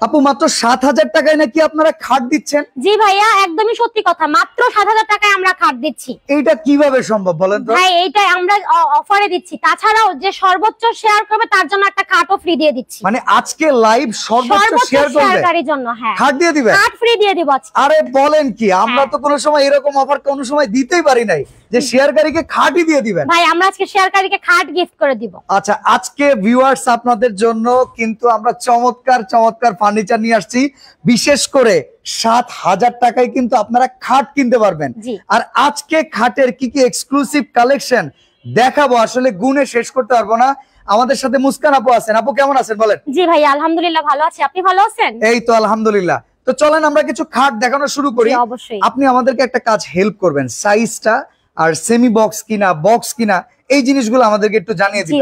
আপু মাত্র ৭,০০০ টাকায় নাকি আপনারা খাট দিচ্ছেন? জি ভাইয়া, একদমই সত্যি কথা, মাত্র ৭,০০০ টাকায় আমরা খাট দিচ্ছি। এইটা কিভাবে সম্ভব বলেন তো? ভাই এইটা আমরা অফারে দিচ্ছি, তাছাড়াও যে সর্বোচ্চ শেয়ার করবে তার জন্য একটা খাটও ফ্রি দিয়ে দিচ্ছি। মানে আজকে লাইভ সর্বোচ্চ শেয়ার করবে শেয়ারকারীর জন্য হ্যাঁ খাট দিয়ে দিবেন? খাট ফ্রি দিয়ে দিব আজকে। আরে বলেন কি, আমরা তো কোনো সময় এরকম অফার কোনো সময় দিতেই পারি নাই যে শেয়ারকারীকে খাটই দিয়ে দিবেন। ভাই আমরা আজকে শেয়ারকারীকে খাট গিফট করে দিব। আচ্ছা, আজকে ভিউয়ার্স আপনাদের জন্য কিন্তু আমরা চমৎকার চমৎকার ফার্নিচার নিয়ে আসছি। বিশেষ করে ৭,০০০ টাকায় কিন্তু আপনারা খাট কিনতে পারবেন। আর আজকে খাটের কি কি এক্সক্লুসিভ কালেকশন দেখাবো, আসলে গুণে শেষ করতে পারবো না। আমাদের সাথে মুস্কান আপু আছেন। আপু কেমন আছেন বলেন? জি ভাই আলহামদুলিল্লাহ ভালো আছি, আপনি ভালো আছেন? এই তো আলহামদুলিল্লাহ। তো চলেন আমরা কিছু খাট দেখানো শুরু করি। আপনি আমাদেরকে একটা কাজ হেল্প করবেন, সাইজটা আর সেমি বক্স কিনা বক্স কিনা এই জিনিসগুলো আমাদেরকে একটু জানিয়ে দিন,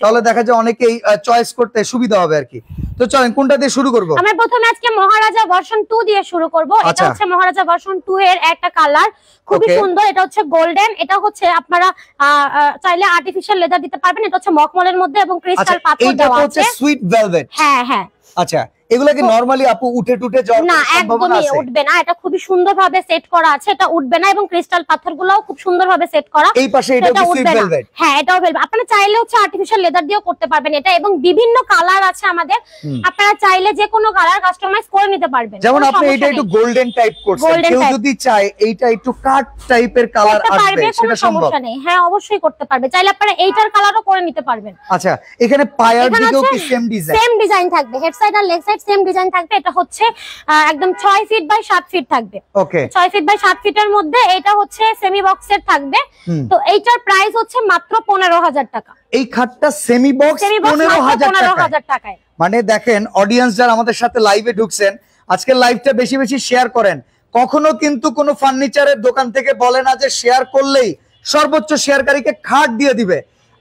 তাহলে দেখা যায় অনেকেই চয়েস করতে সুবিধা হবে আর কি। তো চলেন কোনটা দিয়ে শুরু করব? আমরা প্রথমে আজকে মহারাজা ভার্সন 2 দিয়ে শুরু করব। এটা হচ্ছে মহারাজা ভার্সন 2 এর একটা কালার, খুবই সুন্দর। এটা হচ্ছে গোল্ডেন, এটা হচ্ছে আপনারা চাইলে আর্টিফিশিয়াল লেদার দিতে পারবেন। এটা হচ্ছে মখমলের মধ্যে এবং ক্রিস্টাল পাথর দেওয়া আছে। এটা হচ্ছে সুইট ভেলভেট। হ্যাঁ হ্যাঁ। আচ্ছা, এগুলা কি নরমালি আপু উঠে টুটে যাওয়ার না? একদমই উঠবে না, এটা খুবই সুন্দরভাবে সেট করা আছে, এটা উঠবে না। এবং ক্রিস্টাল পাথরগুলোও খুব সুন্দরভাবে সেট করা। এই পাশে এটা কি সুইট ভেলভেট? হ্যাঁ এটাও ভেলভেট। আপনারা চাইলে হচ্ছে আর্টিফিশিয়াল লেদার দিয়েও করতে পারবেন এটা, এবং বিভিন্ন কালার আছে আমাদের। আপনারা চাইলে যে কোনো কালার কাস্টমাইজ করে নিতে পারবেন। যেমন আপনি এটা একটু গোল্ডেন টাইপ করছেন, কেউ যদি চায় এইটা একটু কাট টাইপের কালার আসবে, সেটা সম্ভব? হ্যাঁ অবশ্যই করতে পারবে, চাইলে আপনারা এইটার কালারও করে নিতে পারবেন। আচ্ছা, এখানে পায়ার দিকেও কি সেম ডিজাইন? সেম ডিজাইন থাকবে, হেড সাইড আর লেগ সাইড সেম ডিজাইন থাকবে। এটা হচ্ছে একদম 6 ফিট বাই 7 ফিট থাকবে। ওকে, 6 ফিট বাই 7 ফিটের মধ্যে এটা হচ্ছে সেমি বক্সের থাকবে। তো এইটার প্রাইস হচ্ছে মাত্র 15,000 টাকা। এই খাটটা সেমি বক্স 15,000 টাকায়। মানে দেখেন অডিয়েন্স যারা আমাদের সাথে লাইভে ঢুকছেন, আজকে লাইভটা বেশি বেশি শেয়ার করেন। কখনো কিন্তু কোনো ফার্নিচারের দোকান থেকে বলে না যে শেয়ার করলেই সর্বোচ্চ শেয়ারকারীকে খাট দিয়ে দিবে।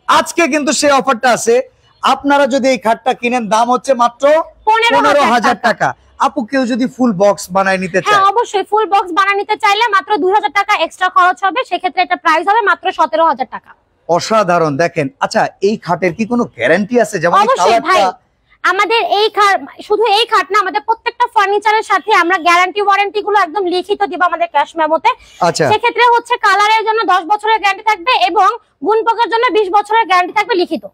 আজকে কিন্তু সেই অফারটা আছে। আপনারা যদি এই খাটটা কিনেন, দাম হচ্ছে মাত্র 15,000 টাকা। আপু কেউ যদি ফুল বক্স বানায় নিতে চায়? হ্যাঁ অবশ্যই, ফুল বক্স বানায় নিতে চাইলে মাত্র 2,000 টাকা এক্সট্রা খরচ হবে, সেক্ষেত্রে এটা প্রাইস হবে মাত্র 17,000 টাকা। অসাধারণ। দেখেন, আচ্ছা এই খাটের কি কোনো গ্যারান্টি আছে? যেমন এই কালারটা আমাদের এই খাট, শুধু এই খাট না, আমাদের প্রত্যেকটা ফার্নিচারের সাথে আমরা গ্যারান্টি ওয়ারেন্টি গুলো একদম লিখিত দিব আমাদের ক্যাশ মেমোতে। আচ্ছা, সেক্ষেত্রে হচ্ছে কালারের জন্য 10 বছরের গ্যারান্টি থাকবে এবং গুণপোকার জন্য 20 বছরের গ্যারান্টি থাকবে লিখিত।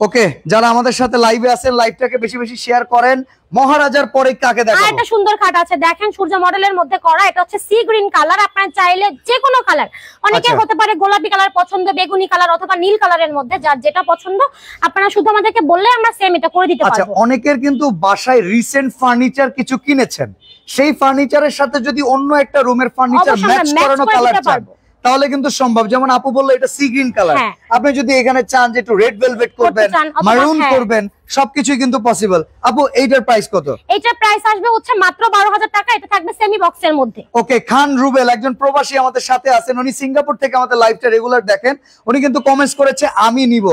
ওকে, যারা আমাদের সাথে লাইভে আছেন লাইভটাকে বেশি বেশি শেয়ার করেন। মহারাজার পরে কাকে দেখাবো? একটা সুন্দর খাট আছে, দেখেন সূর্য মডেলের মধ্যে করা। এটা হচ্ছে সি গ্রিন কালার। আপনারা চাইলে যে কোনো কালার, অনেকে হতে পারে গোলাপি কালার পছন্দ, বেগুনি কালার অথবা নীল কালারের মধ্যে, যার যেটা পছন্দ আপনারা শুধু আমাদেরকে বললে আমরা সেম এটা করে দিতে পারবো। আচ্ছা, অনেকের কিন্তু বাসায় রিসেন্ট ফার্নিচার কিছু কিনেছেন, সেই ফার্নিচারের সাথে যদি অন্য একটা রুমের ফার্নিচার ম্যাচ করানো কালার চান তাহলে কিন্তু সম্ভব। যেমন আপু বললো এটা সি গ্রিন কালার, আপনি যদি এখানে চান যে একটু রেড ভেলভেট করবেন, মারুন করবেন, সবকিছুই কিন্তু পসিবল। আপু এইটার প্রাইস কত? এইটার প্রাইস আসবে হচ্ছে মাত্র 12,000 টাকা। এটা থাকবে সেমি বক্সের মধ্যে। ওকে, খান রুবেল একজন প্রবাসী আমাদের সাথে আছেন, উনি সিঙ্গাপুর থেকে আমাদের লাইভটা রেগুলার দেখেন। উনি কিন্তু কমেন্টস করেছে আমি নিব।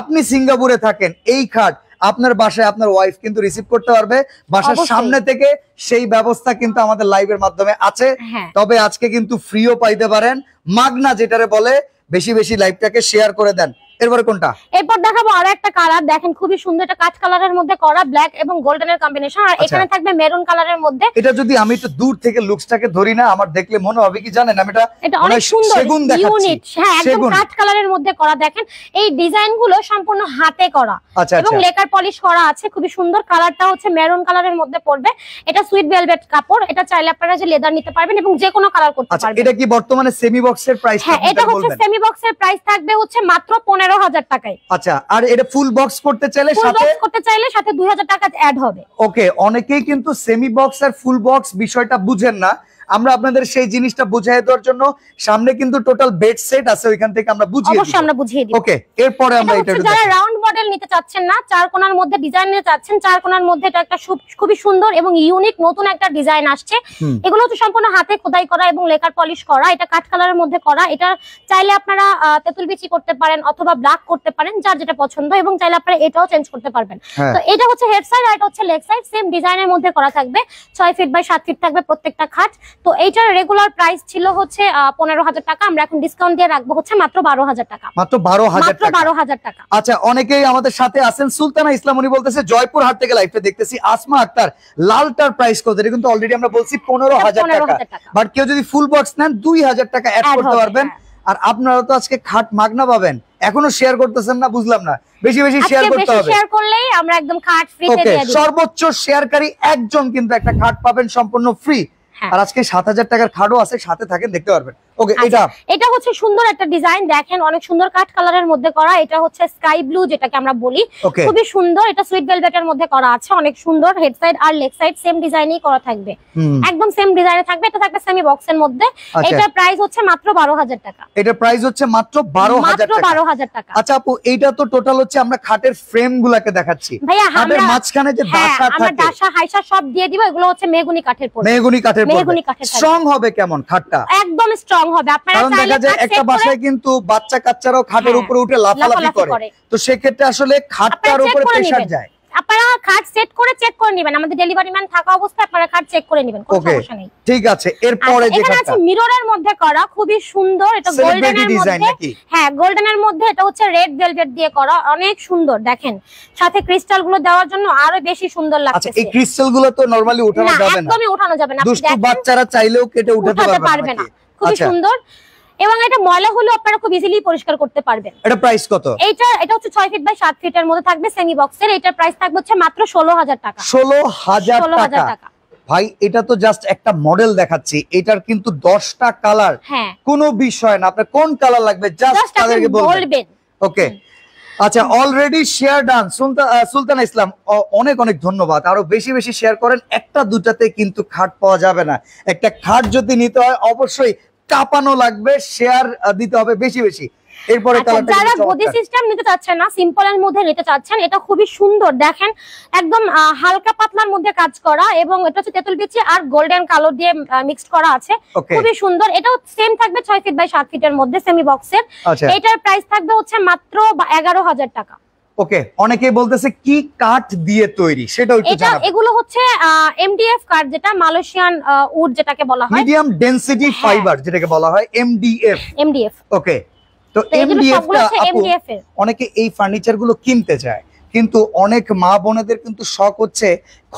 আপনি সিঙ্গাপুরে থাকেন, এই খাট আপনার বাসায় আপনার ওয়াইফ কিন্তু রিসিভ করতে পারবে বাসার সামনে থেকে, সেই ব্যবস্থা কিন্তু আমাদের লাইভের মাধ্যমে আছে। তবে আজকে কিন্তু ফ্রিও পাইতে পারেন, মাগনা যেটারে বলে। বেশি বেশি লাইভটাকে শেয়ার করে দেন। এরপরে কোনটা? এরপর দেখাবো আরো একটা কালার, দেখেন খুবই সুন্দর, একটা কাঁচ কালারের মধ্যে করা, ব্ল্যাক এবং গোল্ডেনের কম্বিনেশন। আর এখানে থাকবে মেরুন কালারের মধ্যে। এটা যদি আমি একটু দূর থেকে লুকসটাকে ধরি না, আমার দেখলে মনে হবে কি জানেন, আমি এটা অনেক সুন্দর ইউনিক। হ্যাঁ একদম কাঁচ কালারের মধ্যে করা। দেখেন এই ডিজাইনগুলো সম্পূর্ণ হাতে করা এবং লেকার পলিশ করা আছে, খুবই সুন্দর। কালারটা হচ্ছে মেরুন কালারের মধ্যে পড়বে। এটা সুইট ভেলভেট কাপড়। এটা চাইলে আপনারা যে লেদার নিতে পারবেন এবং যে কোনো কালার করতে পারবেন। এটা কি বর্তমানে সেমি বক্সের প্রাইস? হ্যাঁ এটা হচ্ছে সেমি বক্সের প্রাইস থাকবে হচ্ছে মাত্র 15,000 টাকায়। আচ্ছা, আর এটা ফুল বক্স করতে চাইলে সাথে 2,000 টাকা অ্যাড হবে। ওকে, অনেকেই কিন্তু সেমি বক্স আর ফুল বক্স বিষয়টা বুঝেন না। আমরা আপনাদের সেই জিনিসটা বুঝিয়ে দেওয়ার জন্য সামনে কিন্তু টোটাল বেড সেট আছে, ওইখান থেকে আমরা বুঝিয়ে দিই। অবশ্যই আমরা বুঝিয়ে দিই। ওকে, এরপরে আমরা এটা যারা রাউন্ড মডেল নিতে চাচ্ছেন না, চার কোণার মধ্যে ডিজাইন নিতে চাচ্ছেন, চার কোণার মধ্যে এটা একটা খুবই সুন্দর এবং ইউনিক নতুন একটা ডিজাইন আসছে। এগুলো হচ্ছে সম্পূর্ণ হাতে খোদাই করা এবং লেকার পলিশ করা। এটা কাঠ কালারের মধ্যে করা। এটা চাইলে আপনারা তেঁতুল বিচি করতে পারেন অথবা ব্ল্যাক করতে পারেন, যার যেটা পছন্দ, এবং চাইলে আপনারা এটাও চেঞ্জ করতে পারবেন। তো এটা হচ্ছে হেড সাইড আর এটা হচ্ছে লেগ সাইড, সেম ডিজাইনের মধ্যে করা থাকবে। 6 ফিট বাই 7 ফিট থাকবে প্রত্যেকটা খাট। তো এইটার রেগুলার প্রাইস ছিল হচ্ছে 15,000 টাকা, আমরা এখন ডিসকাউন্ট দিয়ে রাখবো হচ্ছে মাত্র 12,000 টাকা। মাত্র 12,000 টাকা। মাত্র 12,000 টাকা। আচ্ছা, অনেকে অনেকেই আমাদের সাথে আছেন। সুলতানা ইসলাম উনি বলতেছে জয়পুর হাট থেকে লাইভটা দেখতেছি। আসমা আক্তার লালটার প্রাইস কত? এটা কিন্তু অলরেডি আমরা বলছি 15,000 টাকা, বাট কেউ যদি ফুল বক্স নেন 2,000 টাকা অ্যাড করতে পারবেন। আর আপনারা তো আজকে খাট মাগনা পাবেন, এখনো শেয়ার করতেছেন না, বুঝলাম না। বেশি বেশি শেয়ার করতে হবে, শেয়ার করলেই আমরা একদম খাট ফ্রিতে দিয়ে দিই। সর্বোচ্চ শেয়ারকারী একজন কিন্তু একটা খাট পাবেন সম্পূর্ণ ফ্রি। আর আজকে 7,000 টাকার খাটও আছে, সাথে থাকেন দেখতে পারবেন। ওকে, এটা হচ্ছে সুন্দর একটা ডিজাইন, দেখেন অনেক সুন্দর কাট কালারের মধ্যে করা। এটা হচ্ছে স্কাই ব্লু যেটাকে আমরা বলি, খুবই সুন্দর। এটা সুইট ভেলভেটের মধ্যে করা আছে, অনেক সুন্দর। হেড সাইড আর লেগ সাইড সেম ডিজাইনই করা থাকবে, একদম সেম ডিজাইনে থাকবে। এটা থাকবে সেমি বক্সের মধ্যে। এটার প্রাইস হচ্ছে মাত্র 12,000 টাকা। এটার প্রাইস হচ্ছে মাত্র 12,000 টাকা। আচ্ছা আপু, এইটা তো টোটাল হচ্ছে আমরা খাটের ফ্রেম গুলাকে দেখাচ্ছি ভাইয়া, আমাদের মাঝখানে যে দাসা থাকে, আমরা দাসা হাইসা সব দিয়ে দিব। এগুলো হচ্ছে মেহগনি কাঠের পড়বে, মেহগনি কাঠের পড়বে। স্ট্রং হবে কেমন খাটটা? একদম স্ট্রং হবে। আপনারা দেখা যায় একটা বাসায় কিন্তু বাচ্চা কাচ্চারাও খাটের উপরে উঠে লাফালাফি করে, তো সেক্ষেত্রে আসলে খাটটার উপরে প্রেসার যায়। আপনারা খাট সেট করে চেক করে নেবেন, আমাদের ডেলিভারি ম্যান থাকা অবস্থায় আপনারা খাট চেক করে নেবেন, কোনো সমস্যা নেই। ঠিক আছে, এরপরে যে খাটটা আছে মিররের মধ্যে করা, খুবই সুন্দর। এটা গোল্ডেনের মধ্যে, হ্যাঁ গোল্ডেনের মধ্যে। এটা হচ্ছে রেড ভেলভেট দিয়ে করা, অনেক সুন্দর। দেখেন সাথে ক্রিস্টাল গুলো দেওয়ার জন্য আরো বেশি সুন্দর লাগছে। আচ্ছা, এই ক্রিস্টাল গুলো তো নরমালি উঠানো যাবে না, একদমই উঠানো যাবে না। দুষ্টু বাচ্চারা চাইলেও কেটে উঠাতে পারবে না। খুবই সুন্দর, এবং এটা ময়লা হলে আপনারা খুব ইজিলি পরিষ্কার করতে পারবেন। এটা প্রাইস কত? এটা হচ্ছে 6 ফিট বাই 7 ফিটের মধ্যে থাকবে, সেমি বক্সের। এটার প্রাইস থাকবে হচ্ছে মাত্র 16,000 টাকা। 16,000 টাকা। ভাই এটা তো জাস্ট একটা মডেল দেখাচ্ছি, এটার কিন্তু 10টা কালার, কোনো বিষয় না। আপনার কোন কালার লাগবে জাস্ট তাদেরকে বলবেন। ওকে, আচ্ছা অলরেডি শেয়ার ডান। সুলতানা ইসলাম অনেক অনেক ধন্যবাদ। আরো বেশি বেশি শেয়ার করেন। একটা দুটাতে কিন্তু খাট পাওয়া যাবে না, একটা খাট যদি নিতে হয় অবশ্যই কাঁপানো লাগবে, শেয়ার দিতে হবে বেশি বেশি। এরপরে যারা গদি সিস্টেম নিতে চাচ্ছেন না, সিম্পল এর মধ্যে নিতে চাচ্ছেন, এটা খুবই সুন্দর। দেখেন একদম হালকা পাতলার মধ্যে কাজ করা, এবং এটা হচ্ছে তেঁতুল বিচি আর গোল্ডেন কালো দিয়ে মিক্সড করা আছে, খুবই সুন্দর। এটাও সেম থাকবে 6 ফিট বাই 7 ফিটের মধ্যে, সেমি বক্সের। এটার প্রাইস থাকবে হচ্ছে মাত্র 11,000 টাকা। ওকে, অনেকেই বলতেছে কি কাঠ দিয়ে তৈরি সেটা একটু জানাবেন। এগুলো হচ্ছে এমডিএফ কাঠ, যেটা মালয়েশিয়ান উড যেটাকে বলা হয়, মিডিয়াম ডেনসিটি ফাইবার যেটাকে বলা হয় এমডিএফ। ওকে, তো এমডিএফ অনেকে এই ফার্নিচার গুলো কিনতে চায়, কিন্তু অনেক মা বোনেদের কিন্তু শখ হচ্ছে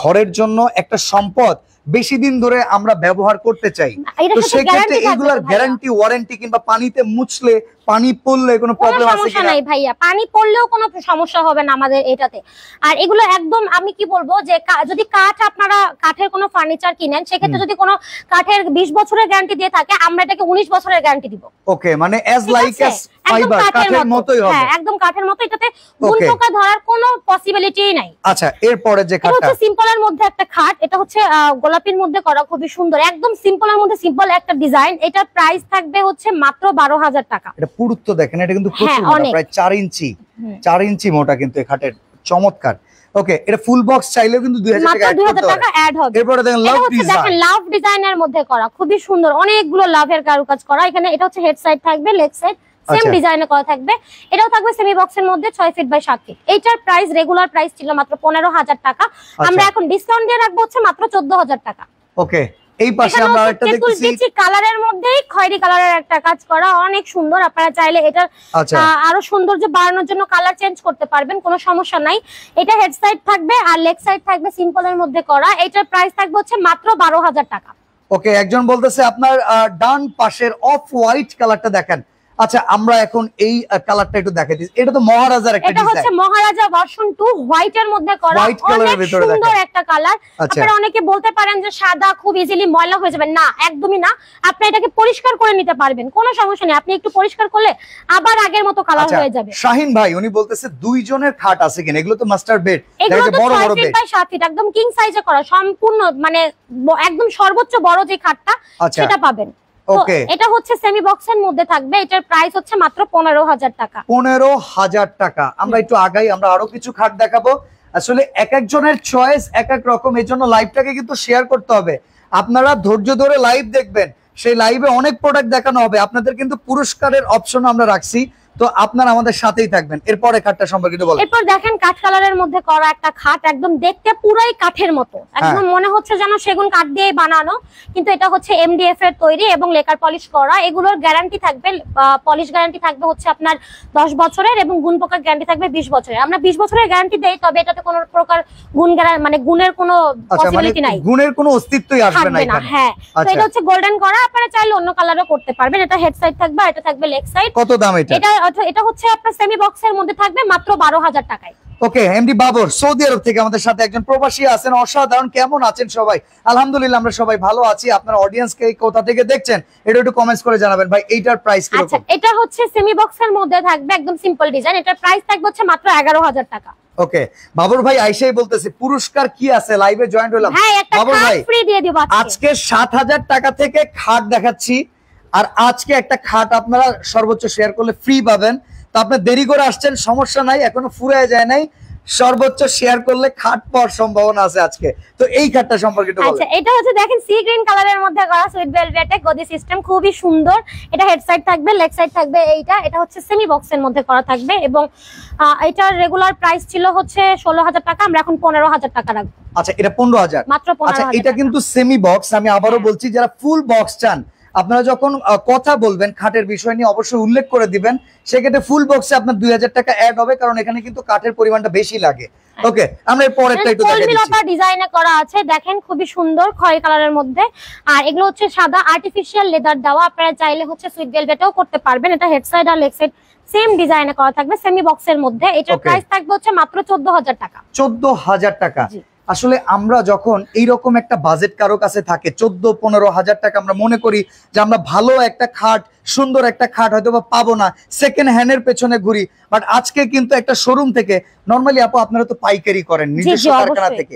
ঘরের জন্য একটা সম্পদ বেশি দিন ধরে আমরা ব্যবহার করতে চাই। তো সেক্ষেত্রে এগুলার গ্যারান্টি ওয়ারেন্টি কিংবা পানিতে মুছলে পানি পড়লে কোনো প্রবলেম আছে কিনা? নাই ভাইয়া, পানি পড়লেও কোনো সমস্যা হবে না আমাদের এটাতে। আর এগুলো একদম আমি কি বলবো, যে যদি কাঠ আপনারা কাঠের কোনো ফার্নিচার কিনেন, সেক্ষেত্রে যদি কোনো কাঠের 20 বছরের গ্যারান্টি দিয়ে থাকে, আমরা এটাকে 19 বছরের গ্যারান্টি দিব। ওকে, মানে অ্যাজ লাইক অ্যাজ ফাইবার, কাঠের মতোই হবে। হ্যাঁ, একদম কাঠের মতো। এটাতে গুণ পোকা ধরার কোনো পসিবিলিটিই নাই। আচ্ছা, এরপরে যে খাটটা, এটা হচ্ছে সিম্পলের মধ্যে একটা খাট। এটা হচ্ছে গোলাপির মধ্যে করা, খুবই সুন্দর। একদম সিম্পলের মধ্যে সিম্পল একটা ডিজাইন। এটার প্রাইস থাকবে হচ্ছে মাত্র 12,000 টাকা। এটা পুরুত্ব দেখেন, এটা কিন্তু প্রচুর মোটা, প্রায় 4 ইঞ্চি মোটা কিন্তু এই খাটের, চমৎকার। ওকে, এটা ফুল বক্স চাইলেও কিন্তু 2,000 টাকা অ্যাড হবে। এরপর দেখেন লাভ ডিজাইন, দেখেন লাভ ডিজাইনের মধ্যে করা, খুবই সুন্দর। অনেকগুলো লাভের কারুকাজ করা এখানে। এটা হচ্ছে হেড সাইড থাকবে, লেগ সাইড সেম ডিজাইনে করা থাকবে। এটাও থাকবে সেমি বক্সের মধ্যে 6 ফিট বাই 7 ফিট। এইটার প্রাইস রেগুলার প্রাইস ছিল মাত্র 15,000 টাকা, আমরা এখন ডিসকাউন্ট দিয়ে রাখবো হচ্ছে মাত্র 14,000 টাকা। ওকে, এই পাশে আমরা একটা দেখতেছি কালারের মধ্যেই খয়েরি কালারের একটা কাজ করা, অনেক সুন্দর। আপনারা চাইলে এটা আরো সৌন্দর্য বাড়ানোর জন্য কালার চেঞ্জ করতে পারবেন, কোনো সমস্যা নাই। এটা হেড সাইড থাকবে আর লেগ সাইড থাকবে সিম্পলের মধ্যে করা। এটার প্রাইস থাকবে হচ্ছে মাত্র 12,000 টাকা। ওকে, একজন বলতেছে আপনার ডান পাশের অফ হোয়াইট কালারটা দেখেন। আচ্ছা, আমরা এখন এই কালারটা একটু দেখাই দিই। এটা তো মহারাজার একটা ডিজাইন, এটা হচ্ছে মহারাজা ভার্সন 2 হোয়াইট এর মধ্যে করা, অনেক সুন্দর একটা কালার। আপনারা অনেকে বলতে পারেন যে সাদা খুব ইজিলি ময়লা হয়ে যাবে, না একদমই না। আপনি এটাকে পরিষ্কার করে নিতে পারবেন, কোনো সমস্যা নেই। আপনি একটু পরিষ্কার করলে আবার আগের মতো কালার হয়ে যাবে। শাহিন ভাই উনি বলতেছে 2 জনের খাট আছে কিনা? এগুলো তো মাস্টার বেড, এগুলো তো 6 ফিট বাই 7 ফিট একদম কিং সাইজে করা, সম্পূর্ণ মানে একদম সর্বোচ্চ বড় যে খাটটা সেটা পাবেন। ওকে, এটা হচ্ছে সেমি বক্সের মধ্যে থাকবে। এটার প্রাইস হচ্ছে মাত্র 15,000 টাকা। 15,000 টাকা। আমরা একটু আগাই, আমরা আরো কিছু খাট দেখাবো। আসলে এক একজনের চয়েস এক এক রকম, এই জন্য লাইভটাকে কিন্তু শেয়ার করতে হবে। আপনারা ধৈর্য ধরে লাইভ দেখবেন, সেই লাইভে অনেক প্রোডাক্ট দেখানো হবে। আপনাদের কিন্তু পুরস্কারের অপশন আমরা রাখছি, তো আপনারা আমাদের সাথেই থাকবেন। এরপরে খাটটা সম্পর্কে একটু বলেন। এরপর দেখেন কাঠ কালারের মধ্যে করা একটা খাট, একদম দেখতে পুরাই কাঠের মতো, একদম মনে হচ্ছে যেন সেগুন কাঠ দিয়ে বানানো, কিন্তু এটা হচ্ছে এমডিএফ এর তৈরি এবং লেকার পলিশ করা। এগুলোর গ্যারান্টি থাকবে, পলিশ গ্যারান্টি থাকবে হচ্ছে আপনার 10 বছরের এবং গুণ পোকার গ্যারান্টি থাকবে 20 বছরের। আমরা 20 বছরের গ্যারান্টি দেই, তবে এটাতে কোনো প্রকার গুণ মানে গুণের কোনো পসিবিলিটি নাই, গুণের কোনো অস্তিত্বই আসবে না এখানে। হ্যাঁ, তো এটা হচ্ছে গোল্ডেন করা, আপনারা চাইলে অন্য কালারও করতে পারবেন। এটা হেড সাইড থাকবে, এটা থাকবে লেগ সাইড। কত দাম এটা? এটা হচ্ছে আপনার সেমি বক্সের মধ্যে থাকবে মাত্র 12,000 টাকায়। ওকে, এমডি বাবর সৌদি আরব থেকে আমাদের সাথে একজন প্রবাসী আছেন। অসাধারণ, কেমন আছেন সবাই? আলহামদুলিল্লাহ আমরা সবাই ভালো আছি। আপনারা অডিয়েন্স কে কোথা থেকে দেখছেন এটা একটু কমেন্টস করে জানাবেন। ভাই এইটার প্রাইস কি রকম? আচ্ছা, এটা হচ্ছে সেমি বক্সের মধ্যে থাকবে, একদম সিম্পল ডিজাইন। এটার প্রাইস থাকবে হচ্ছে মাত্র 11,000 টাকা। ওকে, বাবর ভাই আইসাই বলতেছে পুরস্কার কি আছে, লাইভে জয়েন্ট হলাম। হ্যাঁ, একটা খাট ফ্রি দিয়ে দিব আজকে 7,000 টাকা থেকে খাট দেখাচ্ছি, আর আজকে একটা খাট আপনারা সর্বোচ্চ শেয়ার করলে ফ্রি পাবেন। তো আপনি দেরি করে আসছেন, সমস্যা নাই, এখনো ফুরায় যায় নাই, সর্বোচ্চ শেয়ার করলে খাট পাওয়ার সম্ভাবনা আছে আজকে। তো এই খাটটা সম্পর্কে একটু বলেন। আচ্ছা, এটা হচ্ছে দেখেন সি গ্রিন কালারের মধ্যে করা সুইট ভেলভেটে গদি সিস্টেম, খুবই সুন্দর। এটা হেড সাইড থাকবে, লেগ সাইড থাকবে। এটা হচ্ছে সেমি বক্সের মধ্যে করা থাকবে এবং এটার রেগুলার প্রাইস ছিল হচ্ছে 16,000 টাকা, আমরা এখন 15,000 টাকা রাখবো। আচ্ছা, এটা 15,000 মাত্র 15,000। আচ্ছা, এটা কিন্তু সেমি বক্স। আমি আবারও বলছি, যারা ফুল বক্স চান, আপনারা যখন কথা বলবেন খাটের বিষয় নিয়ে অবশ্যই উল্লেখ করে দিবেন। সেক্ষেত্রে ফুল বক্সে আপনার 2,000 টাকা অ্যাড হবে, কারণ এখানে কিন্তু কাঠের পরিমাণটা বেশি লাগে। ওকে, আমরা এর পরেরটা একটু দেখাই দিচ্ছি। ডিজাইনে করা আছে, দেখেন খুবই সুন্দর খয়েরি কালারের মধ্যে। আর এগুলো হচ্ছে সাদা আর্টিফিশিয়াল লেদার দেওয়া, আপনারা চাইলে হচ্ছে সুইট ভেলভেটও করতে পারবেন। এটা হেড সাইড আর লেগ সাইড সেম ডিজাইনে করা থাকবে, সেমি বক্সের মধ্যে। এটার প্রাইস থাকবে হচ্ছে মাত্র 14,000 টাকা। 14,000 টাকা। আসলে আমরা যখন এইরকম একটা বাজেট কারো কাছে থাকে 14-15,000 টাকা, আমরা মনে করি যে আমরা ভালো একটা খাট, সুন্দর একটা খাট হয়তো বা পাবো না, সেকেন্ড হ্যান্ডের পেছনে ঘুরি। বাট আজকে কিন্তু একটা শোরুম থেকে নরমালি আপু আপনারা তো পাইকারি করেন নিজস্ব কারখানা থেকে,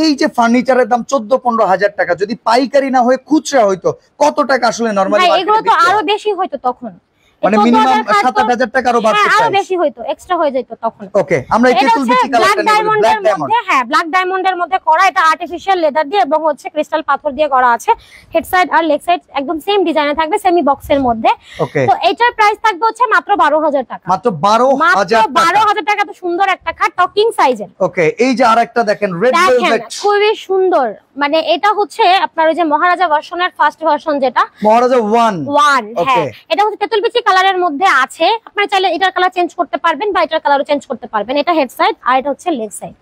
এই যে ফার্নিচারের দাম 14-15,000 টাকা যদি পাইকারি না হয়ে খুচরা হইতো, কত টাকা আসলে নরমালি এগুলো তো আরো বেশি হইতো তখন, মানে মিনিমাম 7-8,000 টাকা আরো বাড়তে আরো বেশি হইতো, এক্সট্রা হয়ে যেত তখন। ওকে, আমরা এই তেতুল বিচি কালারটা নেব, ব্ল্যাক ডায়মন্ড। হ্যাঁ, ব্ল্যাক ডায়মন্ডের মধ্যে করা। এটা আর্টিফিশিয়াল লেদার দিয়ে এবং হচ্ছে ক্রিস্টাল পাথর দিয়ে করা আছে। হেড সাইড আর লেগ সাইড একদম সেম ডিজাইনে থাকবে, সেমি বক্সের মধ্যে। তো এটার প্রাইস থাকবে হচ্ছে মাত্র 12,000 টাকা। মাত্র 12,000 টাকা। তো সুন্দর একটা খাট, টকিং সাইজের। ওকে, এই যে আরেকটা দেখেন রেড ভেলভেট, খুবই সুন্দর। মানে এটা হচ্ছে আপনার ওই যে মহারাজা ভার্সনের ফার্স্ট ভার্সন, যেটা মহারাজা 1। হ্যাঁ, এটা হচ্ছে তেতুল বিচি কালারের মধ্যে আছে। আপনারা চাইলে এটার কালার চেঞ্জ করতে পারবেন বা এটার কালারও চেঞ্জ করতে পারবেন। এটা হেড সাইড আর এটা হচ্ছে লেগ সাইড।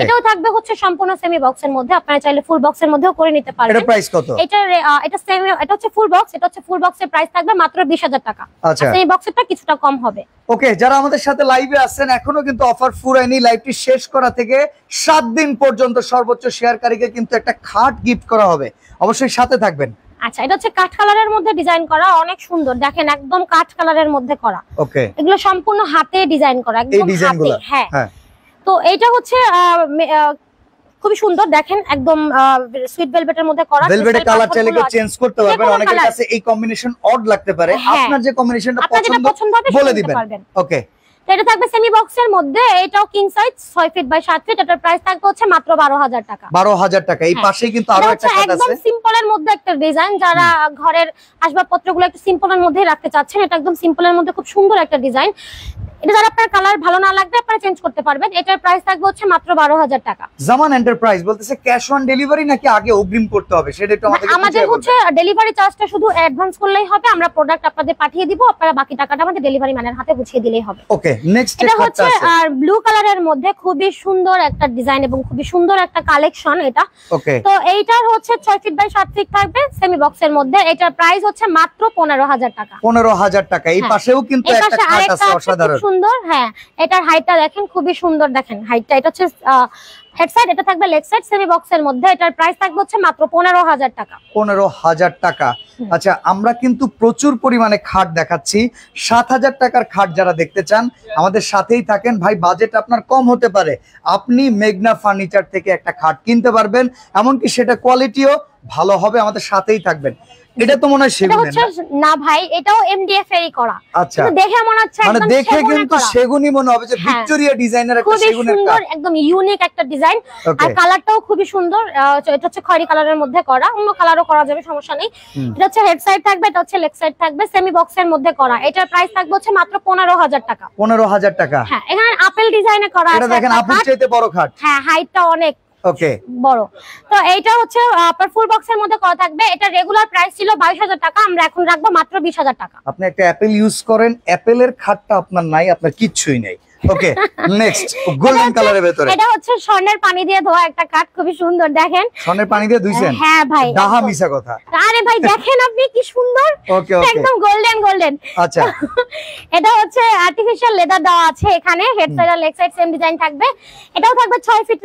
এটাও থাকবে হচ্ছে সম্পূর্ণ সেমি বক্সের মধ্যে, আপনারা চাইলে ফুল বক্সের মধ্যেও করে নিতে পারবেন। এটার প্রাইস কত? এটা হচ্ছে ফুল বক্স, এটা হচ্ছে ফুল বক্সের প্রাইস থাকবে মাত্র 20,000 টাকা। আচ্ছা, সেমি বক্সেরটা কিছুটা কম হবে। ওকে, যারা আমাদের সাথে লাইভে আছেন এখনো কিন্তু অফার ফুরায়নি, লাইভটি শেষ করা থেকে 7 দিন পর্যন্ত সর্বোচ্চ শেয়ারকারীকে কিন্তু একটা খাট গিফট করা হবে, অবশ্যই সাথে থাকবেন। আচ্ছা, এটা হচ্ছে কাঠ কালারের মধ্যে ডিজাইন করা, অনেক সুন্দর। দেখেন একদম কাঠ কালারের মধ্যে করা। ওকে, এগুলো সম্পূর্ণ হাতে ডিজাইন করা, একদম হাতে। হ্যাঁ, তো এটা হচ্ছে খুবই সুন্দর। দেখেন একদম সুইট ভেলভেটের মধ্যে করা, ভেলভেটের কালার চাইলে চেঞ্জ করতে পারবেন। অনেকের কাছে এই কম্বিনেশন অড লাগতে পারে, আপনার যে কম্বিনেশনটা পছন্দ বলে দিবেন। ওকে, এটা থাকবে সেমি বক্সের মধ্যে, এটাও king size 6 feet by 7 feet. এটার প্রাইস থাকবে হচ্ছে মাত্র 12,000 টাকা। 12,000 টাকা। এই পাশেই কিন্তু আরো একটা খাট আছে, একদম সিম্পলের মধ্যে একটা ডিজাইন। যারা ঘরের আসবাবপত্রগুলো একটু সিম্পলের মধ্যে রাখতে চাচ্ছেন, এটা একদম সিম্পলের মধ্যে খুব সুন্দর একটা ডিজাইন। এটা যারা আপনার কালার ভালো না লাগবে আপনারা চেঞ্জ করতে পারবেন। এটার প্রাইস থাকবে হচ্ছে মাত্র 12,000 টাকা। জামান এন্টারপ্রাইজ বলতেছে ক্যাশ অন ডেলিভারি নাকি আগে অগ্রিম করতে হবে, সেটা একটু আমাদের হচ্ছে ডেলিভারি চার্জটা শুধু অ্যাডভান্স করলেই হবে, আমরা প্রোডাক্ট আপনাদের পাঠিয়ে দিব, আপনারা বাকি টাকাটা আমাদের ডেলিভারি ম্যানের হাতে বুঝিয়ে দিলেই হবে। ওকে, নেক্সট এটা হচ্ছে আর ব্লু কালারের মধ্যে খুবই সুন্দর একটা ডিজাইন এবং খুবই সুন্দর একটা কালেকশন এটা। ওকে, তো এইটার হচ্ছে 6 ফিট বাই 7 ফিট থাকবে সেমি বক্সের মধ্যে। এটার প্রাইস হচ্ছে মাত্র 15,000 টাকা। 15,000 টাকা। এই পাশেও কিন্তু একটা খাট আছে অসাধারণ সুন্দর। হ্যাঁ, এটার হাইটটা দেখেন খুবই সুন্দর, দেখেন হাইটটা। এটা হচ্ছে হেড সাইড, এটা থাকবে লেগ সাইড সেমি বক্সের মধ্যে। এটার প্রাইস থাকবে হচ্ছে মাত্র 15,000 টাকা। 15,000 টাকা। আচ্ছা, আমরা কিন্তু প্রচুর পরিমাণে খাট দেখাচ্ছি। 7,000 টাকার খাট যারা দেখতে চান আমাদের সাথেই থাকেন। ভাই বাজেট আপনার কম হতে পারে, আপনি মেঘনা ফার্নিচার থেকে একটা খাট কিনতে পারবেন, এমনকি সেটা কোয়ালিটিও ভালো হবে, আমাদের সাথেই থাকবেন। এটা তো মনে হয় এটা সেগুনের হচ্ছে না ভাই, এটাও এমডিএফ এরই করা। আচ্ছা, কিন্তু দেখে মনে হচ্ছে মানে একদম দেখে সেগুনে কিন্তু করা। সেগুনই মনে হবে যে হ্যাঁ। ভিক্টোরিয়া ডিজাইনের একটা খুবই সেগুনের সুন্দর, কাজ। একদম ইউনিক একটা ডিজাইন। ওকে, আর কালারটাও খুবই সুন্দর। এটা হচ্ছে খয়েরি কালারের মধ্যে করা, অন্য কালারও করা যাবে, সমস্যা নেই। এটা হচ্ছে হেড সাইড থাকবে, এটা হচ্ছে লেগ সাইড থাকবে, সেমি বক্সের মধ্যে করা। এটার প্রাইস থাকবে হচ্ছে মাত্র 15,000 টাকা। 15,000 টাকা। হ্যাঁ, এখানে আপেল ডিজাইনে করা এটা আছে। দেখেন আপুর চাইতে বড় খাট। হ্যাঁ, হাইটটা অনেক ওকে, বড়। তো এইটা হচ্ছে আপনার ফুল বক্সের মধ্যে করা থাকবে। এটা রেগুলার প্রাইস ছিল 22,000 টাকা, আমরা এখন রাখবো মাত্র 20,000 টাকা। আপনি একটা অ্যাপেল ইউজ করেন, অ্যাপেলের খাটটা আপনার নাই, আপনার কিচ্ছুই নেই। ওকে, নেক্সট গোল্ডেন কালারের ভিতরে। এটা হচ্ছে স্বর্ণের পানি দিয়ে ধোয়া একটা কাঠ, খুবই সুন্দর দেখেন। স্বর্ণের পানি দিয়ে ধুইছেন? হ্যাঁ ভাই, ডাহা মিছা কথা। আরে ভাই দেখেন আপনি কি সুন্দর। ওকে ওকে, একদম গোল্ডেন গোল্ডেন। আচ্ছা, এটা হচ্ছে আর্টিফিশিয়াল লেদার দেওয়া আছে এখানে, হেড সাইড আর লেগ সাইড সেম ডিজাইন থাকবে। এটাও থাকবে 6 ফিট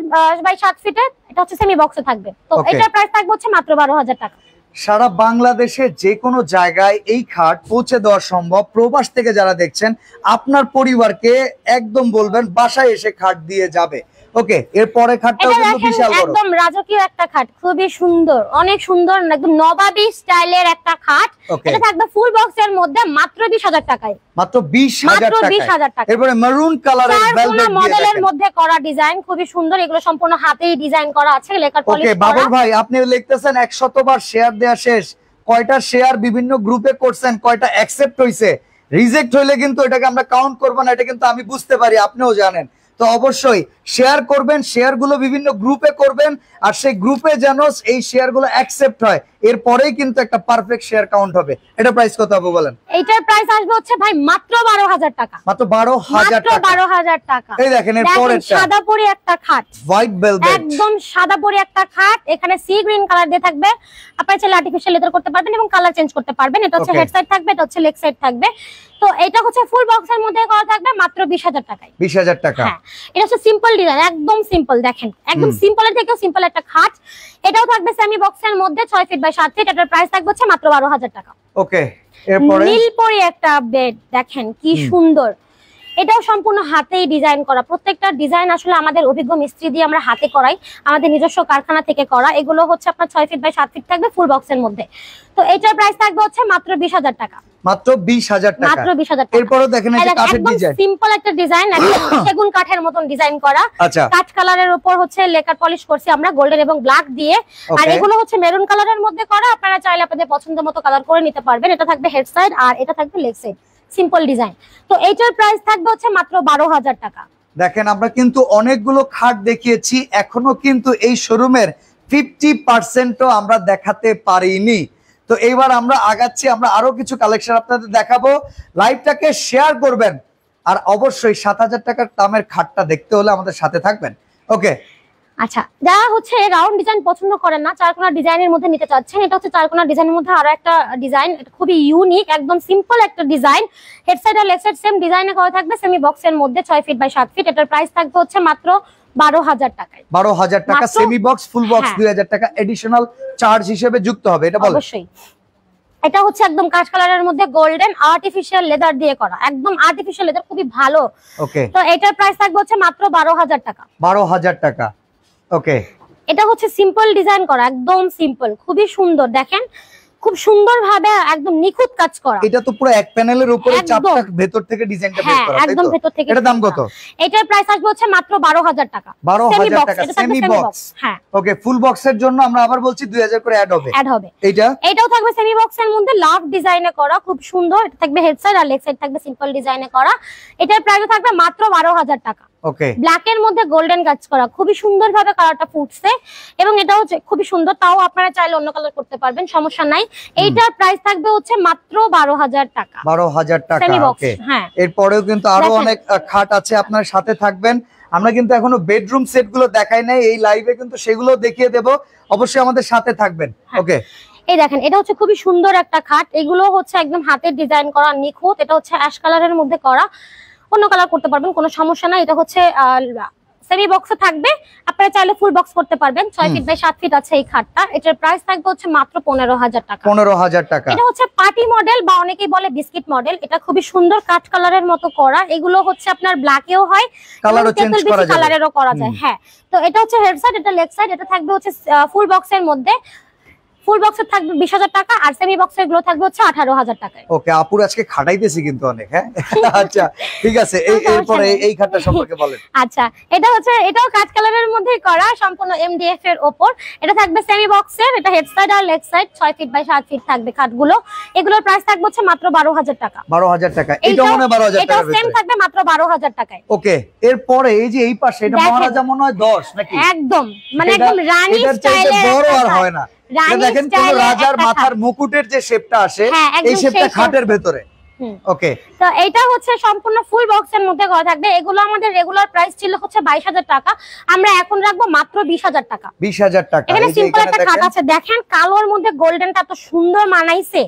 বাই 7 ফিটের। এটা হচ্ছে সেমি বক্সে থাকবে। তো Okay. এটার প্রাইস থাকবে হচ্ছে মাত্র 12,000 টাকা। সারা বাংলাদেশে যে কোনো জায়গায় এই খাট পৌঁছে দেওয়া সম্ভব। প্রবাস থেকে যারা দেখছেন, আপনার পরিবারকে একদম বলবেন বাসায় এসে খাট দিয়ে যাবে। ওকে, এরপরে খাটটাও এটা কিন্তু দেখেন বিশাল বড়। একদম রাজকীয় একটা খাট, খুবই সুন্দর, অনেক সুন্দর, একদম নবাবী স্টাইলের একটা খাট। Okay. এটা থাকবে ফুল বক্সের মধ্যে মাত্র 20,000 টাকায়। মাত্র 20,000 মাত্র টাকা। 20,000 টাকা। এরপরে মেরুন কালারের চার কোনা ভেলভেট দিয়ে মডেলের দেখেন। মধ্যে করা ডিজাইন, খুবই সুন্দর। এগুলো সম্পূর্ণ হাতেই ডিজাইন করা আছে, লেকার পলিশ ওকে করা। বাবুল ভাই, আপনি লিখতেছেন 100 বার শেয়ার দেয়া শেষ। কয়টা শেয়ার বিভিন্ন গ্রুপে করছেন, কয়টা অ্যাকসেপ্ট হইছে? রিজেক্ট হইলে কিন্তু এটাকে আমরা কাউন্ট করব না, এটা কিন্তু আমি বুঝতে পারি, আপনিও জানেন। তো অবশ্যই শেয়ার করবেন, শেয়ারগুলো বিভিন্ন গ্রুপে করবেন, আর সেই গ্রুপে যেন এই শেয়ারগুলো অ্যাকসেপ্ট হয়, এরপরেই কিন্তু একটা পারফেক্ট শেয়ার কাউন্ট হবে। এটা প্রাইস কত হবে বলেন? এইটার প্রাইস আসবে হচ্ছে ভাই মাত্র 12,000 টাকা। মাত্র 12,000 মাত্র টাকা। 12,000 টাকা। এই দেখেন এর পরেরটা, সাদা পরি একটা খাট, হোয়াইট ভেলভেট, একদম সাদা পরি একটা খাট। এখানে সি গ্রিন কালার দিয়ে থাকবে। আপনারা চাইলে আর্টিফিশিয়াল লেদার করতে পারবেন এবং কালার চেঞ্জ করতে পারবেন। এটা হচ্ছে Okay. হেড সাইড থাকবে, এটা হচ্ছে লেগ সাইড থাকবে। তো এটা হচ্ছে ফুল বক্সের মধ্যে করা থাকবে মাত্র 20,000 টাকায়। 20,000 টাকা। হ্যাঁ, এটা হচ্ছে সিম্পল ডিজাইন, একদম সিম্পল। দেখেন একদম সিম্পলের থেকেও সিম্পল একটা খাট। এটাও থাকবে সেমি বক্সের মধ্যে 6 ফিট বাই 7 ফিট। এটার প্রাইস থাকবে হচ্ছে মাত্র 12,000 টাকা। ওকে, এরপরে নীলপরি একটা বেড দেখেন কি সুন্দর। এটাও সম্পূর্ণ হাতেই ডিজাইন করা। প্রত্যেকটা ডিজাইন আসলে আমাদের অভিজ্ঞ মিস্ত্রি দিয়ে আমরা হাতে করাই, আমাদের নিজস্ব কারখানা থেকে করা। এগুলো হচ্ছে আপনার 6 ফিট বাই 7 ফিট থাকবে ফুল বক্সের মধ্যে। তো এটার প্রাইস থাকবে হচ্ছে মাত্র 20,000 টাকা। মাত্র 20,000 টাকা। মাত্র 20,000 টাকা। এরপরও দেখেন এই যে কাঠের ডিজাইন, সিম্পল একটা ডিজাইন, একদম সেগুন কাঠের মতন ডিজাইন করা। আচ্ছা, কাঠ কালারের উপর হচ্ছে লেকার পলিশ করছি আমরা গোল্ডেন এবং ব্ল্যাক দিয়ে। আর Okay. এগুলো হচ্ছে মেরুন কালারের মধ্যে করা। আপনারা চাইলে আপনাদের পছন্দ মতো কালার করে নিতে পারবেন। এটা থাকবে হেড সাইড আর এটা থাকবে লেগ সাইড, সিম্পল ডিজাইন। তো এইটার প্রাইস থাকবে হচ্ছে মাত্র 12,000 টাকা। দেখেন আমরা কিন্তু অনেকগুলো খাট দেখিয়েছি, এখনো কিন্তু এই শোরুমের 50%ও আমরা দেখাতে পারিনি। তো এইবার আমরা আগাচ্ছি, আমরা আরো কিছু কালেকশন আপনাদের দেখাবো। লাইভটাকে শেয়ার করবেন, আর অবশ্যই 7,000 টাকার দামের খাটটা দেখতে হলে আমাদের সাথে থাকবেন। ওকে, আচ্ছা, যারা হচ্ছে রাউন্ড ডিজাইন পছন্দ করেন না, চারকোনা ডিজাইনের মধ্যে নিতে চাচ্ছেন, এটা হচ্ছে চারকোনা ডিজাইনের মধ্যে আরো একটা ডিজাইন, খুবই ইউনিক, একদম সিম্পল একটা ডিজাইন। হেড সাইড আর লেগ সাইড সেম ডিজাইনে করা থাকবে, সেমি বক্সের মধ্যে 6 ফিট বাই 7 ফিট। এটার প্রাইস থাকবে হচ্ছে মাত্র 12,000 টাকায়। 12,000 টাকা। মাত্র? সেমি বক্স, ফুল বক্স হ্যাঁ। 2,000 টাকা এডিশনাল চার্জ হিসেবে যুক্ত হবে, এটা বলেন। অবশ্যই। এটা হচ্ছে একদম কাঠ কালারের মধ্যে গোল্ডেন আর্টিফিশিয়াল লেদার দিয়ে করা, একদম আর্টিফিশিয়াল লেদার, খুবই ভালো। ওকে, তো এটার প্রাইস থাকবে হচ্ছে মাত্র 12,000 টাকা। 12,000 টাকা। ওকে, এটা হচ্ছে সিম্পল ডিজাইন করা, একদম সিম্পল, খুবই সুন্দর। দেখেন খুব সুন্দর ভাবে একদম নিখুঁত কাজ করা। এটা তো পুরো এক প্যানেলের উপরে একদম। চাপটা ভেতর থেকে ডিজাইনটা বের হ্যাঁ, করা, তাই একদম তো? ভেতর থেকে। এটার দাম কত? এটার প্রাইস আসবে হচ্ছে মাত্র 12,000 টাকা। 12,000 টাকা এটা থাকবে সেমি semi বক্স। box, হ্যাঁ, ওকে, ফুল বক্সের জন্য আমরা আবার বলছি 2,000 করে অ্যাড হবে। অ্যাড হবে। এইটা এটাও থাকবে সেমি বক্সের মধ্যে লাভ ডিজাইনে করা, খুব সুন্দর। এটা থাকবে হেড সাইড আর লেগ সাইড থাকবে সিম্পল ডিজাইনে করা। এটার প্রাইস থাকবে মাত্র 12,000 টাকা। ওকে, ব্ল্যাক এর মধ্যে গোল্ডেন কাজ করা, খুবই সুন্দর ভাবে কালারটা ফুটছে এবং এটাও খুবই সুন্দর। তাও আপনারা চাইলে অন্য কালার করতে পারবেন, সমস্যা নাই। এইটার প্রাইস থাকবে হচ্ছে মাত্র 12,000 টাকা। 12,000 টাকা। সেমি বক্স, ওকে, হ্যাঁ। এরপরেও কিন্তু আরো দেখেন। অনেক খাট আছে, আপনার সাথে থাকবেন। আমরা কিন্তু এখনো বেডরুম সেট গুলো দেখাই নাই, এই লাইভে কিন্তু সেগুলো দেখিয়ে দেব, অবশ্যই আমাদের সাথে থাকবেন। ওকে, এই দেখেন এটা হচ্ছে খুবই সুন্দর একটা খাট। এগুলো হচ্ছে একদম হাতের ডিজাইন করা, নিখুঁত। এটা হচ্ছে অ্যাশ কালারের মধ্যে করা, অন্য কালার করতে পারবেন, কোনো সমস্যা নাই। এটা হচ্ছে সেমি বক্সে থাকবে, আপনারা চাইলে ফুল বক্স করতে পারবেন। 6 ফিট বাই 7 ফিট আছে এই খাটটা। এটার প্রাইস থাকবে হচ্ছে মাত্র 15,000 টাকা। 15,000 টাকা। এটা হচ্ছে পার্টি মডেল বা অনেকেই বলে বিস্কিট মডেল। এটা খুবই সুন্দর কাঠ কালারের মতো করা। এগুলো হচ্ছে আপনার ব্ল্যাকেও হয়, কালারও চেঞ্জ করা যায়, কালারেরও করা যায়। হ্যাঁ, তো এটা হচ্ছে হেড সাইড, এটা লেগ সাইড। এটা থাকবে হচ্ছে ফুল বক্সের মধ্যে ফুল বক্সের থাকবে 20,000 টাকা, আর সেমি বক্সের গুলো থাকবে হচ্ছে 18,000 টাকায়। ওকে, আপুর আজকে খাটাইতেছি কিন্তু অনেক। হ্যাঁ আচ্ছা ঠিক আছে, এরপরে এই খাটটা সম্পর্কে বলেন। আচ্ছা, এটা হচ্ছে, এটাও কাজ কালারের মধ্যেই করা, সম্পূর্ণ এমডিএফ এর উপর। এটা থাকবে সেমি বক্সের, এটা হেড সাইড আর leg side 6 feet by 7 feet থাকবে খাটগুলো। এগুলোর প্রাইস থাকবে হচ্ছে মাত্র 12,000 টাকা। 12,000 টাকা, এটাও মনে 12,000 টাকা, এটাও সেম থাকবে মাত্র 12,000 টাকায়। ওকে, এরপরে এই যে এই পাশে এটা মহারাজা মনে হয় 10 নাকি? একদম, মানে একদম রানী স্টাইলের, বড় আর হয় না। দেখেন কোন রাজার মাথার মুকুটের যে শেপটা আসে, এই শেপটা খাটের ভেতরে। ওকে, তো এটা হচ্ছে সম্পূর্ণ ফুল বক্সের মধ্যে করা থাকবে। এগুলো আমাদের রেগুলার প্রাইস ছিল হচ্ছে 22,000 টাকা, আমরা এখন রাখবো মাত্র 20,000 টাকা। 20,000 টাকা। এখানে সিম্পল একটা খাট আছে, দেখেন কালোর মধ্যে গোল্ডেনটা এত সুন্দর মানাইছে,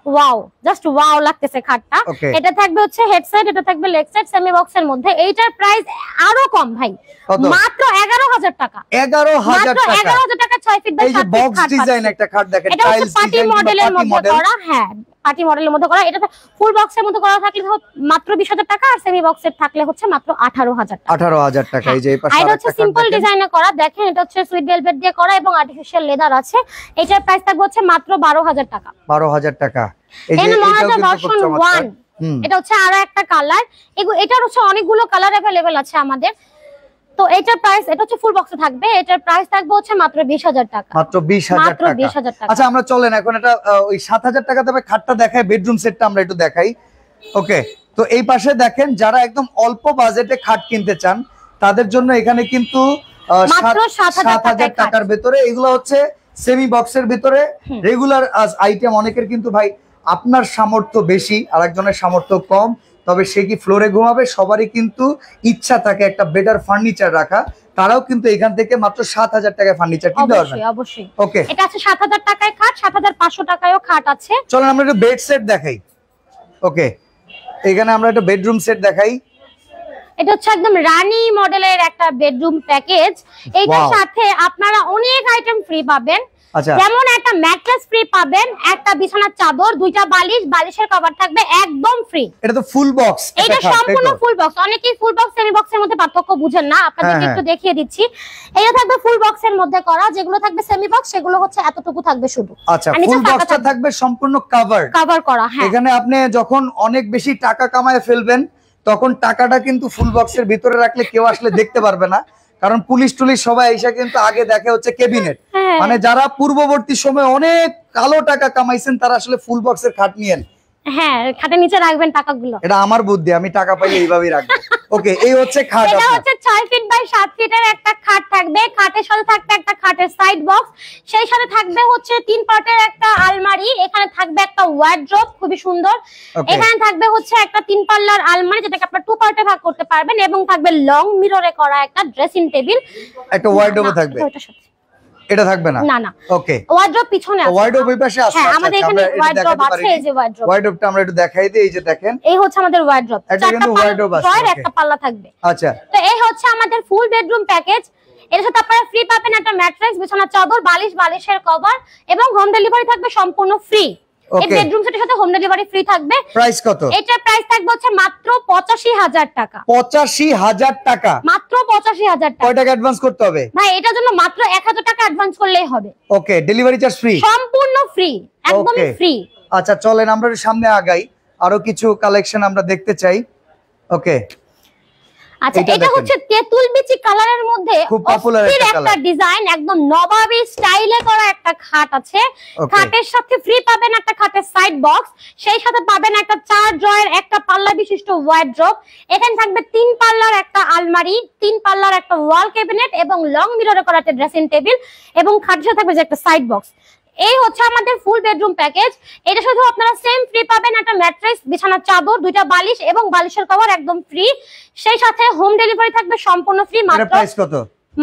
ওয়াও, জাস্ট ওয়াও লাগতেছে খাটটা। এটা থাকবে হচ্ছে হেড সাইড, এটা থাকবে লেগ সাইড সেমি বক্সের মধ্যে। এইটার প্রাইস আরো কম ভাই, মাত্র 11,000 টাকা। 11,000 টাকা, 11,000 টাকা 6 ফিট বাই 7 ফিট। এই যে বক্স ডিজাইন একটা খাট দেখেন, এটা হচ্ছে পার্টি মডেলের মধ্যে করা। হ্যাঁ, পার্টি মডেলের মধ্যে করা। এটা ফুল বক্সের মধ্যে করা থাকলে মাত্র 20,000 টাকা, আর সেমি বক্সের থাকলে হচ্ছে মাত্র 18,000 টাকা। 18,000 টাকা। এই যে এই পাশে এটা হচ্ছে সিম্পল ডিজাইনে করা, দেখেন এটা হচ্ছে সুইট ভেলভেট দিয়ে করা এবং আর্টিফিশিয়াল লেদার আছে। এটার প্রাইস থাকবে হচ্ছে মাত্র 12,000 টাকা। 12,000 টাকা। এই যে মহারাজা ভার্সন 1, এটা হচ্ছে আরো একটা কালার। এটার হচ্ছে অনেকগুলো কালার अवेलेबल আছে আমাদের। তো এটার প্রাইস, এটা হচ্ছে ফুল বক্সে থাকবে, এটার প্রাইস থাকবে হচ্ছে মাত্র 20,000 টাকা। মাত্র 20,000 টাকা। আচ্ছা, আমরা চলেন এখন এটা ওই 7,000 টাকা তবে খাটটা দেখাই, বেডরুম সেটটা আমরা একটু দেখাই। ওকে, তো এই পাশে দেখেন যারা একদম অল্প বাজেটে খাট কিনতে চান তাদের জন্য এখানে কিন্তু মাত্র 7,000 টাকার ভিতরে এগুলো হচ্ছে সেমি বক্সের ভিতরে রেগুলার আইটেম। অনেকের কিন্তু ভাই আপনার সামর্থ্য বেশি, আরেকজনের সামর্থ্য কম, তবে সে কি ফ্লোরে ঘুমাবে, সবারই কিন্তু ইচ্ছা থাকে একটা বেটার ফার্নিচার রাখা। তারাও কিন্তু এখান থেকে মাত্র 7,000 টাকায় ফার্নিচার কিনতে পারবেন। অবশ্যই। ওকে, এটা আছে 7,000 টাকায় খাট, 7,500 টাকায়ও খাট আছে। চলেন আমরা একটু বেড সেট দেখাই। ওকে, এখানে আমরা একটা বেডরুম সেট দেখাই। এটা হচ্ছে একদম রানী মডেলের একটা বেডরুম প্যাকেজ। এইটার সাথে আপনারা অনেক আইটেম ফ্রি পাবেন। যেমন একটা ম্যাট্রেস ফ্রি পাবেন, একটা বিছানার চাদর, দুইটা বালিশ, বালিশের কভার থাকবে একদম ফ্রি। এটা তো ফুল বক্স, এটা সম্পূর্ণ ফুল বক্স। অনেকেই ফুল বক্স সেমি বক্সের মধ্যে পার্থক্য বুঝেন না, আপনাদেরকে একটু দেখিয়ে দিচ্ছি। এটা থাকবে ফুল বক্সের মধ্যে করা, যেগুলো থাকবে সেমি বক্স সেগুলো হচ্ছে এতটুকু থাকবে শুধু। আচ্ছা, ফুল বক্সটা থাকবে সম্পূর্ণ কভার করা। হ্যাঁ, এখানে আপনি যখন অনেক বেশি টাকা কামায় ফেলবেন তখন টাকাটা কিন্তু ফুল বক্সের ভিতরে রাখলে কেউ আসলে দেখতে পারবে না, কারণ পুলিশ টুলিশ সবাই এসে কিন্তু আগে দেখে হচ্ছে ক্যাবিনেট। মানে যারা পূর্ববর্তী সময় অনেক কালো টাকা কামাইছেন তারা আসলে ফুল বক্সের খাট নিয়েন। হ্যাঁ, খাটের নিচে রাখবেন টাকাগুলো। এটা আমার বুদ্ধি, আমি টাকা পাইলে এইভাবেই রাখবো। ওকে, এই হচ্ছে খাট। এটা হচ্ছে 6 ফিট বাই 7 ফিটের একটা খাট থাকবে। খাটের সাথে থাকবে একটা খাটের সাইড বক্স, সেই সাথে থাকবে হচ্ছে 3 পার্টের একটা আলমারি। এখানে থাকবে একটা ওয়ার্ড্রোব, খুবই সুন্দর। এখানে থাকবে হচ্ছে একটা 3 পাল্লার আলমারি, যেটাকে আপনারা 2 পার্টে ভাগ করতে পারবেন, এবং থাকবে লং মিররে করা একটা ড্রেসিং টেবিল। একটা ওয়ার্ড্রোবও থাকবে। এটা থাকবে না? না। ওকে, ওয়ার্ড্রোব পিছনে আছে। ওয়ার্ড্রোব ওই পাশে আছে। হ্যাঁ, আমাদের এখানে ওয়ার্ড্রোব আছে। এই যে ওয়ার্ড্রোবটা আমরা একটু দেখাই দিই। এই যে দেখেন, এই হচ্ছে আমাদের ওয়ার্ড্রোব। চারটা ওয়ার্ড্রোব আছে, একটা পাল্লা থাকবে। আচ্ছা, তো এই হচ্ছে আমাদের ফুল বেডরুম প্যাকেজ। এর সাথে আপনারা ফ্রি পাবেন একটা ম্যাট্রেস, বিছানার চাদর, বালিশ, বালিশের কভার, এবং হোম ডেলিভারি থাকবে সম্পূর্ণ ফ্রি। এই বেডরুম সেটের সাথে হোম ডেলিভারি ফ্রি থাকবে। প্রাইস কত? এটার প্রাইস থাকবে হচ্ছে মাত্র 85,000 টাকা। 85,000 টাকা? মাত্র 85,000 টাকা। কয় টাকা অ্যাডভান্স করতে হবে ভাই? এটার জন্য মাত্র 1,000 টাকা অ্যাডভান্স করলেই হবে। ওকে, ডেলিভারি চার্জ ফ্রি? সম্পূর্ণ ফ্রি, একদমই ফ্রি। আচ্ছা, চলেন আমরা সামনে আগাই, আরো কিছু কালেকশন আমরা দেখতে চাই। ওকে, আচ্ছা, এটা হচ্ছে তেঁতুল বিচি কালারের মধ্যে খুব পপুলার একটা ডিজাইন, একদম নবাবী স্টাইলে করা একটা খাট আছে। খাটের সাথে ফ্রি পাবেন একটা খাটের সাইড বক্স, সেই সাথে পাবেন একটা 4 ড্রয়ার একটা পাল্লা বিশিষ্ট ওয়ার্ড্রোব। এখানে থাকবে 3 পাল্লার একটা আলমারি, 3 পাল্লার একটা ওয়াল ক্যাবিনেট, এবং লং মিররে করা একটা ড্রেসিং টেবিল, এবং খাটের সাথে থাকবে যে একটা সাইড বক্স। এই হচ্ছে আমাদের ফুল বেডরুম প্যাকেজ। এটা শুধু আপনারা সেম ফ্রি পাবেন একটা ম্যাট্রেস, বিছানার চাদর, 2টা বালিশ, এবং বালিশের কভার একদম ফ্রি। সেই সাথে হোম ডেলিভারি থাকবে সম্পূর্ণ ফ্রি। মাত্র প্রাইস কত?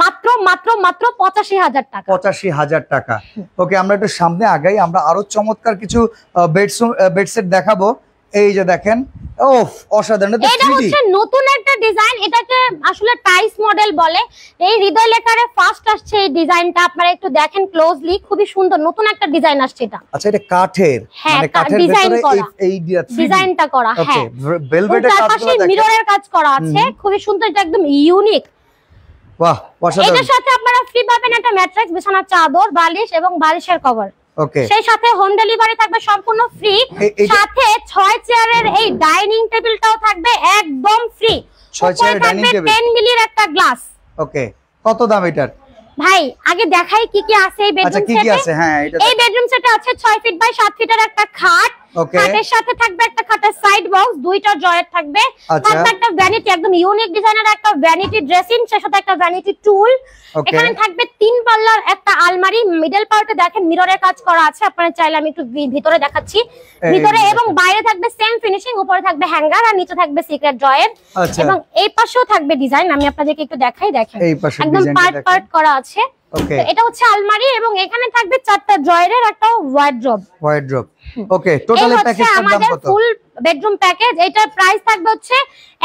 মাত্র মাত্র মাত্র 85,000 টাকা। 85,000 টাকা। ওকে, আমরা একটু সামনে আগাই, আমরা আরো চমৎকার কিছু বেডসেট দেখাবো। এই যে দেখেন, ওফ, অসাধারণ। এটা হচ্ছে নতুন একটা ডিজাইন, এটাকে আসলে টাইস মডেল বলে। এই হৃদয় লেকারে ফার্স্ট আসছে এই ডিজাইনটা, আপনারা একটু দেখেন ক্লোজলি, খুবই সুন্দর নতুন একটা ডিজাইন আসছে এটা। আচ্ছা, এটা কাঠের, মানে কাঠের ভিতরে এই ডিজাইনটা করা। হ্যাঁ, ভেলভেটের কাজগুলো দেখেন, মিররের কাজ করা আছে, খুবই সুন্দর। এটা একদম ইউনিক। বাহ, অসাধারণ। এটার সাথে আপনারা ফ্রি পাবেন একটা ম্যাট্রেস, বিছানার চাদর, বালিশ, এবং বালিশের কভার। ওকে, সেই সাথে হোম ডেলিভারি থাকবে সম্পূর্ণ ফ্রি, সাথে 6 চেয়ারের এই ডাইনিং টেবিলটাও থাকবে একদম ফ্রি। 6 চেয়ারের ডাইনিং টেবিল 10 মিলির একটা গ্লাস। ওকে, কত দাম এটার ভাই আগে দেখাই কি কি আছে এই বেডরুম আচ্ছা কি কি আছে? হ্যাঁ এটা এই বেডরুম সেটে আছে 6 ফিট বাই 7 ফিটের একটা খাট, ওকে, খাটের সাথে থাকবে একটা খাটের সাইড বক্স, দুইটা ড্রয়ার থাকবে, থাকবে একটা ভ্যানিটি, একদম ইউনিক ডিজাইনের একটা ভ্যানিটি ড্রেসিং, সেই সাথে একটা ভ্যানিটি টুল। এখানে থাকবে 3 পাল্লার একটা আলমারি, মিডল পার্টে দেখেন মিররের কাজ করা আছে, আপনারা চাইলে আমি একটু ভিতরে দেখাচ্ছি। ভিতরে এবং বাইরে থাকবে সেম ফিনিশিং, উপরে থাকবে হ্যাঙ্গার আর নিচে থাকবে সিক্রেট ড্রয়ার, এবং এই পাশেও থাকবে ডিজাইন, আমি আপনাদেরকে একটু দেখাই। দেখেন একদম পার্ট পার্ট করা আছে। এটা হচ্ছে আলমারি এবং এখানে থাকবে 4টা ড্রয়ারের একটা ওয়ার্ড্রোব। ওকে, টোটাল প্যাকেজটার দাম কত? ফুল বেডরুম প্যাকেজ, এটার প্রাইস থাকবে হচ্ছে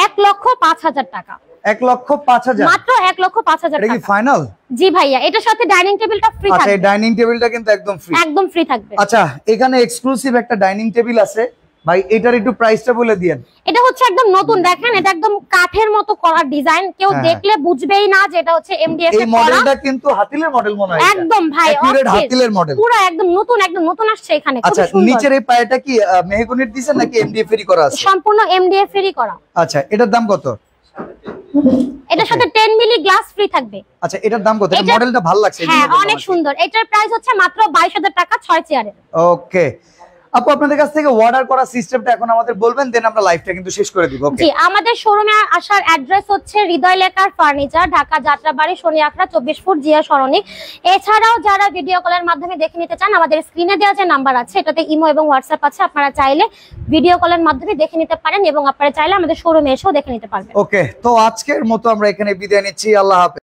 1,05,000 টাকা। 1,05,000 মাত্র 1,05,000 এটা টাকা। কি ফাইনাল? জি ভাইয়া, এটার সাথে ডাইনিং টেবিলটা ফ্রি থাকবে। আচ্ছা, এই ডাইনিং টেবিলটা কিন্তু একদম ফ্রি, একদম ফ্রি থাকবে। আচ্ছা, এখানে এক্সক্লুসিভ একটা ডাইনিং টেবিল আছে ভাই, এটার একটু প্রাইসটা বলে দিয়েন। এটা হচ্ছে একদম নতুন, দেখেন এটা একদম কাঠের মতো করা ডিজাইন, কেউ দেখলে বুঝবেই না যে এটা হচ্ছে এমডিএফ এর করা। এই মডেলটা কিন্তু হাতিলের মডেল মনে হয়, একদম ভাই একুরেট হাতিলের মডেল, পুরো একদম নতুন আসছে এখানে। আচ্ছা, নিচের এই পায়াটা কি মেহগনির দিছেন নাকি এমডিএফ এরই করা আছে? সম্পূর্ণ এমডিএফ এরই করা। আচ্ছা, এটার দাম কত? এটার সাথে 10 মিলি গ্লাস ফ্রি থাকবে। আচ্ছা, এটার দাম কত? এটা মডেলটা ভালো লাগছে, হ্যাঁ অনেক সুন্দর। এটার প্রাইস হচ্ছে মাত্র 22,000 টাকা 6 চেয়ারের। ওকে আপু, আপনাদের কাছ থেকে অর্ডার করা সিস্টেমটা এখন আমাদের বলবেন, দেন আমরা লাইভটা কিন্তু শেষ করে দিব। ওকে জি, আমাদের শোরুমে আসার অ্যাড্রেস হচ্ছে হৃদয় লেকার ফার্নিচার, ঢাকা যাত্রাবাড়ি, শনি আখড়া, 24 ফুট জিয়া সরণি। এছাড়াও যারা ভিডিও কলের মাধ্যমে দেখে নিতে চান, আমাদের স্ক্রিনে দেওয়া যে নাম্বার আছে এটাতে ইমো এবং হোয়াটসঅ্যাপ আছে, আপনারা চাইলে ভিডিও কলের মাধ্যমে দেখে নিতে পারেন এবং আপনারা চাইলে আমাদের শোরুমে এসেও দেখে নিতে পারবেন। ওকে, তো আজকের মতো আমরা এখানে বিদায় নিচ্ছি, আল্লাহ হাফেজ।